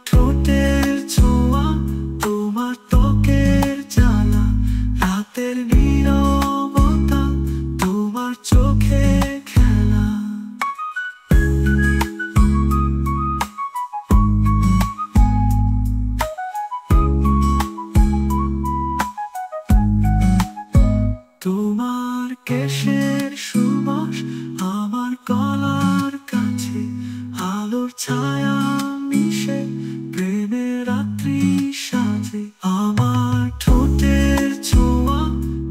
ঠোঁটের ছোঁয়া, তোমার ত্বকের জ্বালা, রাতের নীরবতা, তোমার চোখে খেলা। তোমার কেশের সুবাস আমার গলার কাছে, আলোর ছায়া মিশে প্রেমের রাত্রি সাজে। আমার ঠোঁটের ছোঁয়া,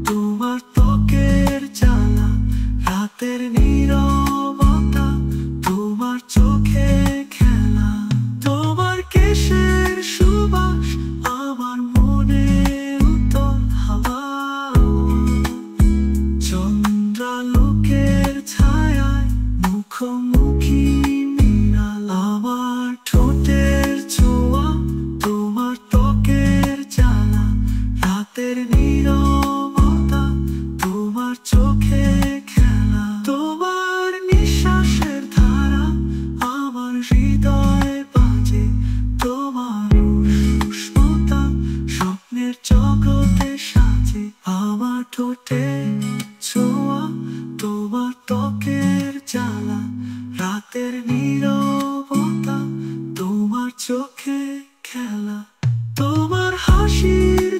তোমার ত্বকের জ্বালা, রাতের নীরবতা, তোমার চোখে খেলা। তোমার কেশের সুবাস আমার মনে উতল হাওয়া, চন্দ্রালোকের ছায়ায় মুখোমুখি মিলাল। আমার ঠোঁটের ছোঁয়া, তোমার ত্বকের জ্বালা, রাতের নীরবতা, তোমার চোখে খেলা। তোমার নিঃশ্বাসের ধারা আমার হৃদয়ে বাজে, তোমার উষ্ণতা স্বপ্নের জগতে সাজে। আমার ঠোঁটের ছোঁয়া, তোমার ত্বকের জ্বালা, রাতের নীরবতা, তোমার চোখে খেলা। তোমার হাসির